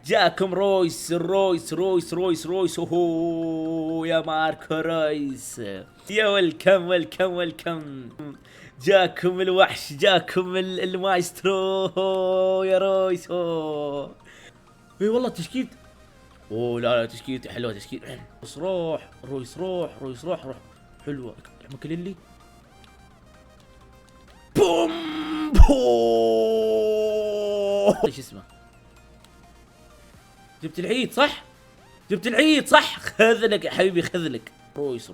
جاكم رويس اوهو يا ماركو رويس. يا ويلكم. جاكم الوحش، جاكم المايسترو يا رويس. اي والله تشكيل. اوه لا تشكيلتي حلوه تشكيل. روح حلوه. ماكليلي بوم ايش اسمه؟ جبت العيد صح. خذلك يا حبيبي خذلك. رويس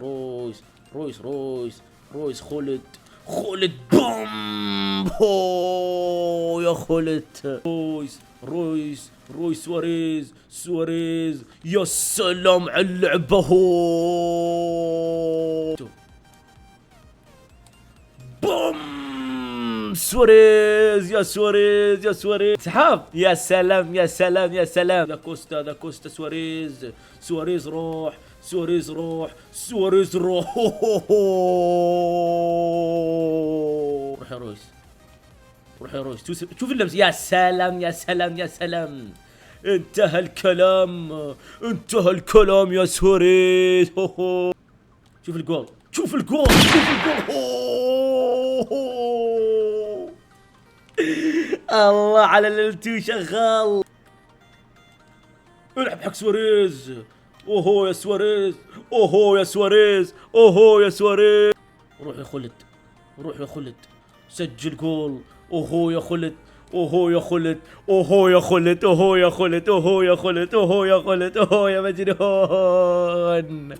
خلد بوم يا خلد. رويس سواريز يا سلام على اللعبة. بوم سواريز يا سواريز سحاب. يا سلام ذا كوستا سواريز روح روح يا رويس شوف اللمس. يا سلام انتهى الكلام يا سواريز. شوف الجول الله على الالتو شغال. العب حق سواريز. اوهو يا سواريز. روح يا خلد سجل جول. اوهو يا خلد. اوهو يا مجنون.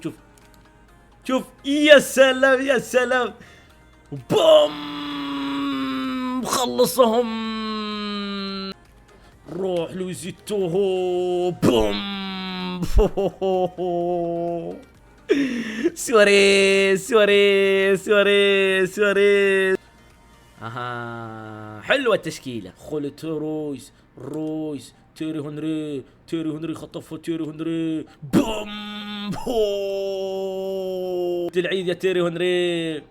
شوف يا سلام بوم خلصهم. روح لويزيتو بوم. سواريز. حلوة التشكيلة. خلت رويس تيري هنري خطفه. بوم العيد يا تيري هنري.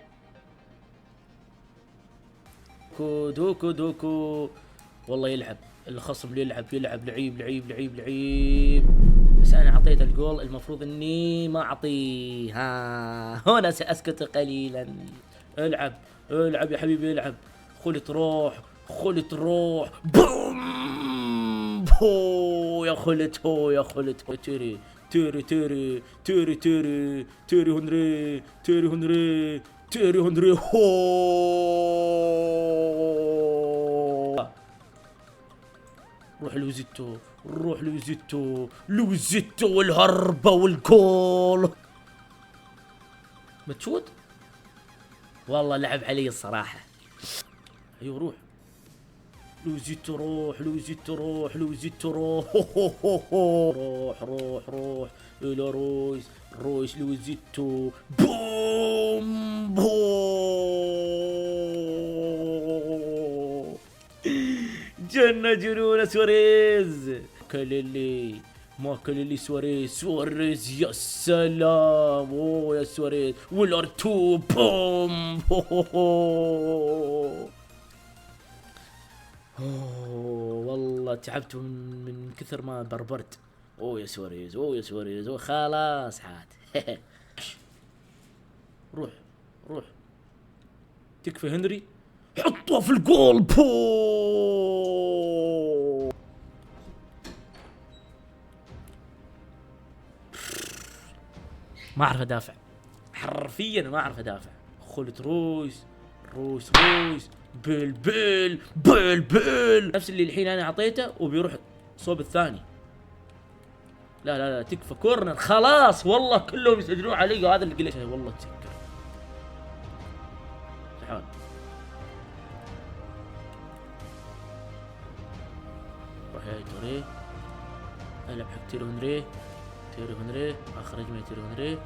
دوكو والله يلعب الخصم يلعب لعيب. بس انا اعطيته الجول، المفروض اني ما اعطيه. هنا ساسكت قليلا. العب يا حبيبي العب. خلت روح بوم يا خلت تيري هنري روح لويزيتو والهربة والجول. متشوت والله لعب علي الصراحة. ايوه روح لويزيتو روح الى رويس لويزيتو بوم جنة جنون سواريز. ماكليلي سواريز يا سلام. يا سواريز والارتو بوم. والله تعبت من كثر ما بربرت. يا سواريز خلاص عاد. روح تكفى هنري حطه في الجول. ما اعرف ادافع حرفيا، ما اعرف ادافع. خلت رويس بيل نفس اللي الحين انا اعطيته وبيروح صوب الثاني. لا تكفى كورنر خلاص. والله كلهم يسجلون علي وهذا اللي قلت والله تسكر. تعال روح يا توري. العب حق تيري هنري اخرج من تيري هنري.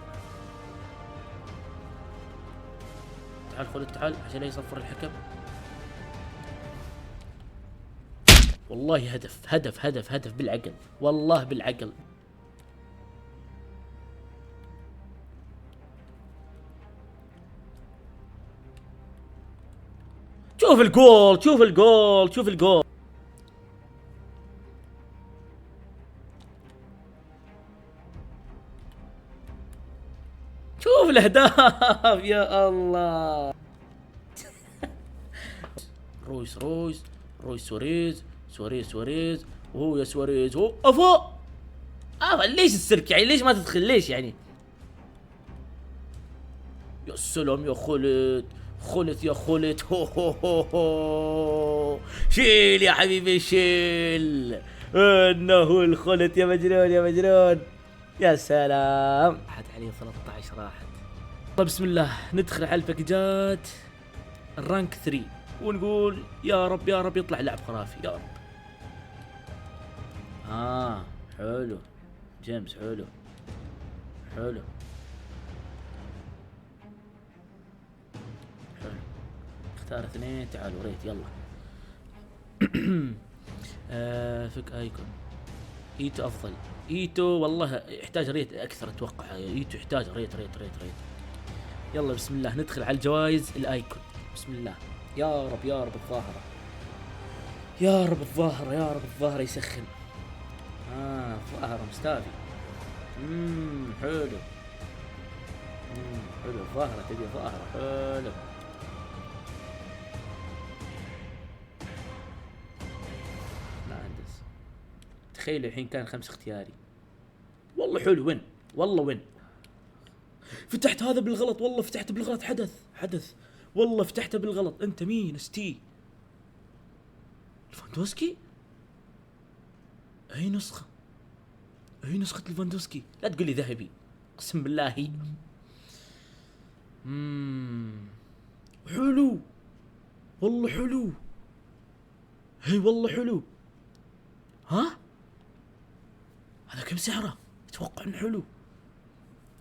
تعال خلد تعال عشان لا يصفر الحكم. والله هدف بالعقل، والله بالعقل. شوف الجول شوف الاهداف يا الله. رويس رويس رويس سواريز سواريز سواريز وهو يا سواريز هو افا. ليش السرك يعني؟ ليش ما تدخل؟ ليش يعني؟ يا سلام يا خلت، خلت يا خلت. هو هو هو هو. شيل يا حبيبي شيل. انه الخلت يا مجنون يا مجنون. يا سلام. راحت عليه 13 راحت. طيب بسم الله ندخل على الباكجات الرانك 3 ونقول يا رب يا رب يطلع لعب خرافي يا رب. حلو جيمس، حلو حلو حلو. اختار 2 تعالوا ريت يلا. فك ايكون. ايتو افضل. ايتو والله يحتاج ريت اكثر اتوقع. ايتو يحتاج ريت ريت ريت ريت. يلا بسم الله ندخل على الجوائز الايكون. بسم الله يا رب يا رب الظاهرة، يا رب الظاهرة، يا رب الظاهرة يسخن. ظاهرة مستافي. حلو. حلو الظاهرة، تبي ظاهرة حلو. مهندس تخيل الحين كان 5 اختياري. والله حلو. وين والله وين فتحت هذا بالغلط؟ والله فتحت بالغلط. حدث والله فتحته بالغلط. انت مين؟ استي ليفاندوسكي؟ اي نسخة؟ اي نسخة ليفاندوسكي؟ لا تقول لي ذهبي قسم بالله. حلو والله حلو. هي والله حلو. هذا كم سعره؟ اتوقع انه حلو.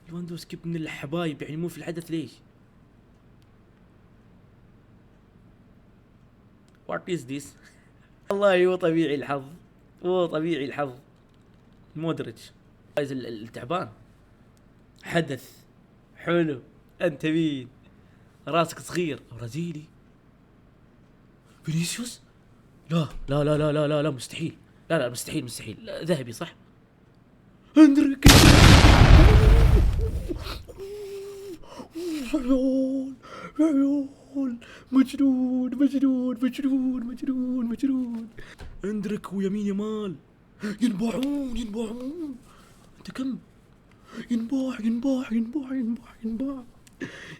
ليفاندوسكي من الحبايب يعني مو في الحدث. ليش؟ وات از ذيس؟ والله مو طبيعي الحظ، مو طبيعي الحظ. مودريتش عايز التعبان. حدث حلو. انت مين؟ راسك صغير. برازيلي. فينيسيوس؟ لا لا لا لا لا لا, لا مستحيل. لا لا مستحيل مستحيل. لا ذهبي صح. اندريك. عيون عيون. مجنون مجنون مجنون مجنون مجنون. اندريك ويمين يمال ينباعون ينباعون. انت كم؟ ينباع ينباع ينباع ينباع ينباع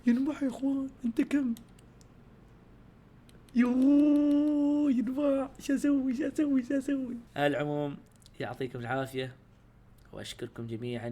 ينباع يا اخوان. انت كم؟ يوه ينباع. شو اسوي؟ على العموم يعطيكم العافية واشكركم جميعا.